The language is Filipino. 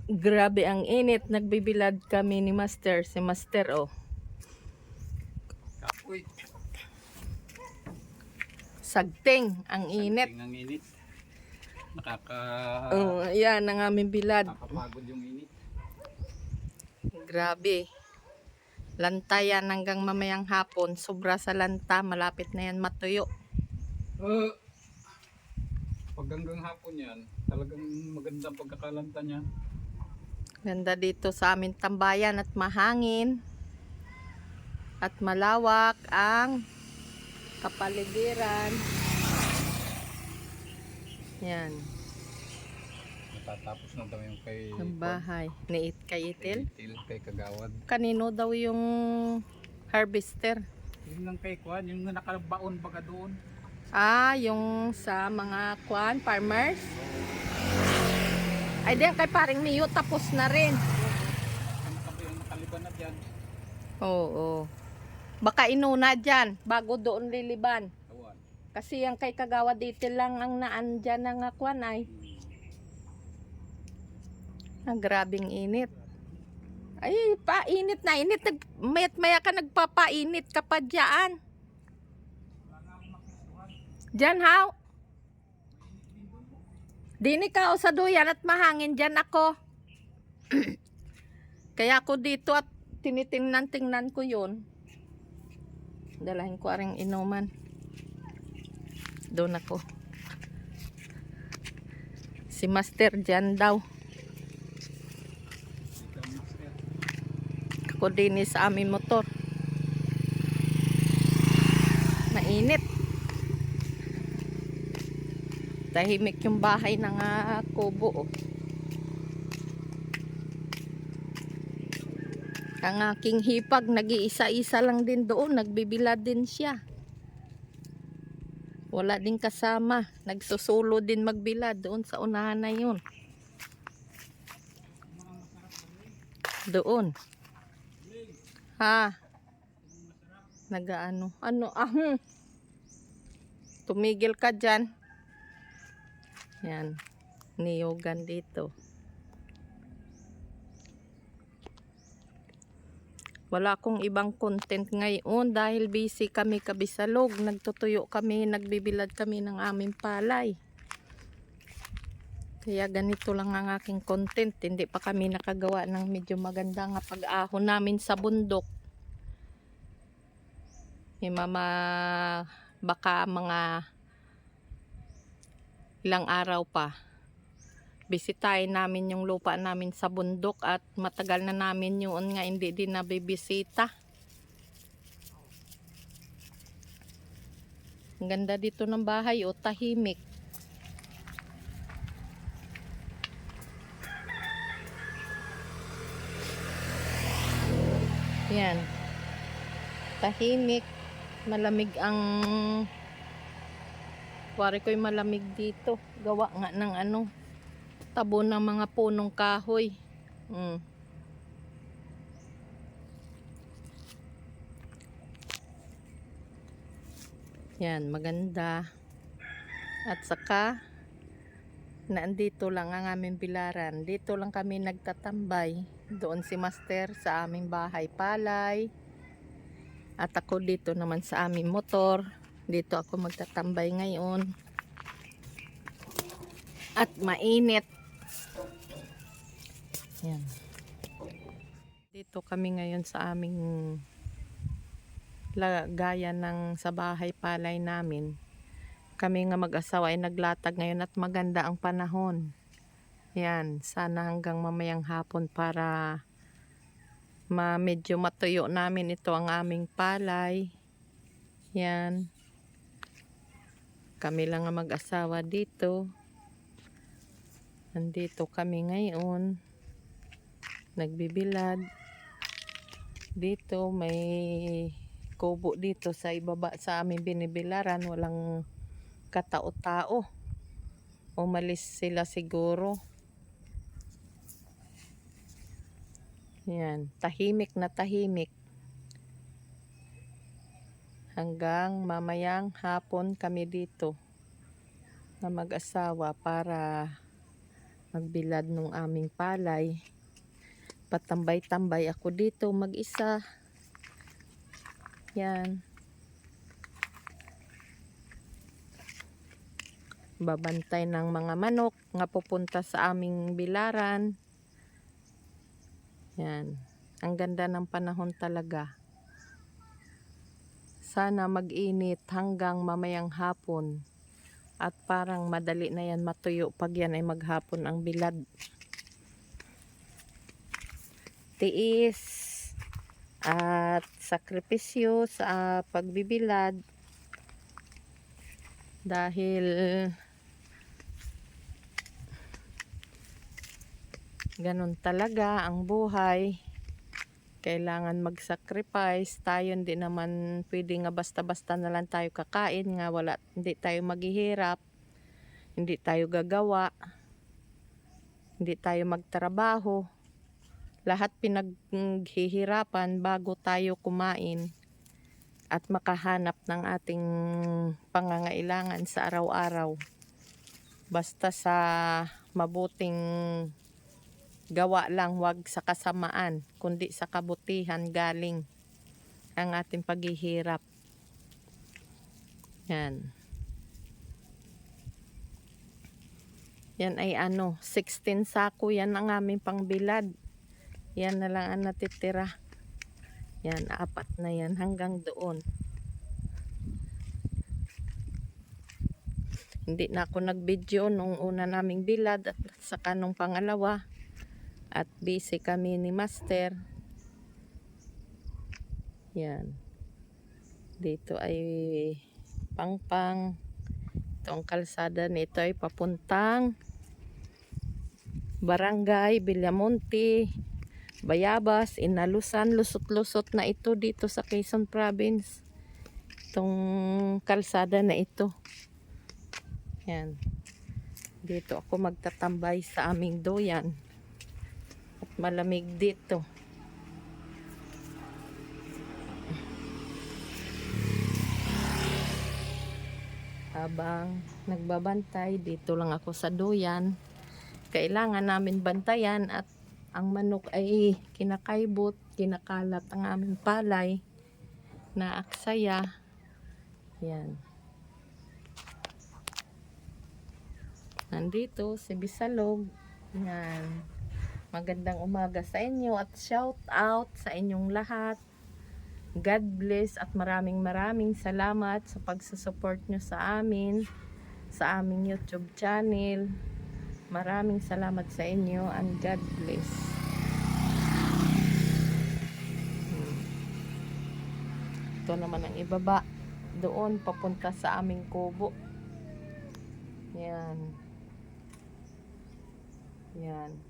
Grabe ang init. Nagbibilad kami ni Master. Si Master, oh. Uy, Sagting ang init. ang init. Oh, ayan ang aming bilad. Nakakapagod yung init. Grabe. Lanta yan hanggang mamayang hapon. Sobra sa lanta. Malapit na yan matuyo. Pag hanggang hapon yan, talagang magandang pagkakalanta niya. Ganda dito sa aming tambayan at mahangin. At malawak ang kapaligiran. Yan. Natatapos na daw yung kay Ang bahay. Ni kay Itil. Kay Kagawad. Kanino daw yung harvester? Yung lang kay Kwan, yung nakabaon baga doon. Ah, yung sa mga kwan, farmers? Ay, di, kay paring Miyo, tapos na rin. Yung nakaliban na dyan. Oo. Baka inuna dyan, bago doon liliban. Tawan. Kasi yung kay Kagawa dito lang ang naan dyan ng kwan ay. Ang grabing init. Ay, painit na init. Mayat maya ka nagpapainit ka pa dyan. Dyan, how? Dini ka o sa duyan at mahangin dyan ako. Kaya ako dito at tinitingnan-tingnan ko yun. Dalahin ko aring inuman. Doon ako. Si Master dyan daw. Ako din sa aming motor. Mainit. Tahimik yung bahay ng kubo. Oh. Ang aking hipag, nag-iisa-isa lang din doon. Nagbibilad din siya. Wala din kasama. Nagsusulo din magbilad doon sa unahan na yun. Doon. Ha? Nagaano? Ano? Tumigil ka dyan. Yan. Niyogan dito. Wala akong ibang content ngayon dahil busy kami kabisalog. Nagtutuyo kami, nagbibilad kami ng aming palay. Kaya ganito lang ang aking content. Hindi pa kami nakagawa ng medyo maganda nga pag-ahon namin sa bundok. Baka mga ilang araw pa. Bisitahin namin yung lupa namin sa bundok at matagal na namin yun nga hindi din nabibisita. Ang ganda dito ng bahay o tahimik. Yan. Tahimik. Malamig ang wari ko'y malamig dito. Gawa nga ng tabo ng mga punong kahoy. Yan, maganda. At saka naandito lang ang aming bilaran. Dito lang kami nagtatambay. Doon si Master sa aming bahay palay. At ako dito naman sa aming motor. Dito ako magtatambay ngayon. At mainit. Yan. Dito kami ngayon sa aming lagayan ng sa bahay palay namin. Kami nga mag-asawa ay naglatag ngayon at maganda ang panahon. Yan. Sana hanggang mamayang hapon para medyo matuyo namin ito ang aming palay. Yan. Kami lang ang mag-asawa dito. Nandito kami ngayon. Nagbibilad. Dito may kubo dito sa ibaba sa aming binibilaran. Walang katao-tao. Umalis sila siguro. Yan, tahimik na tahimik. Hanggang mamayang hapon kami dito na mag-asawa para magbilad nung aming palay. Patambay-tambay ako dito mag-isa. Yan. Babantay ng mga manok nga pupunta sa aming bilaran. Yan. Ang ganda ng panahon talaga. Sana mag-init hanggang mamayang hapon. At parang madali na yan matuyo pag yan ay maghapon ang bilad. Tiis at sakripisyo sa pagbibilad. Dahil ganun talaga ang buhay. Kailangan mag-sacrifice. Tayo hindi naman pwede nga basta-basta na lang tayo kakain nga hindi tayo maghihirap. Hindi tayo gagawa. Hindi tayo magtrabaho. Lahat pinaghihirapan bago tayo kumain at makahanap ng ating pangangailangan sa araw-araw. Basta sa mabuting gawa lang, wag sa kasamaan, kundi sa kabutihan galing ang ating paghihirap. Yan. Yan ay 16 sako yan ang aming pangbilad. Yan na lang ang natitira. Yan, 4 na yan hanggang doon. Hindi na ako nag-video nung una naming bilad at saka nung pangalawa. At busy kami ni Master. Yan. Dito ay pangpang. Itong kalsada nito ay papuntang Barangay Villamonte, Bayabas, Inalusan. Lusot-lusot na ito dito sa Quezon Province. Itong kalsada na ito. Yan. Dito ako magtatambay sa aming doyan. At malamig dito. Habang nagbabantay, dito lang ako sa doyan. Kailangan namin bantayan at ang manok ay kinakaibot, kinakalat ang aming palay na aksaya. Yan. Nandito si Bisalog. Yan. Magandang umaga sa inyo at shout out sa inyong lahat. God bless at maraming salamat sa pagsusupport nyo sa amin, sa aming YouTube channel. Maraming salamat sa inyo and God bless. Ito naman ang ibaba. Doon papunta sa aming kubo. Yan. Yan.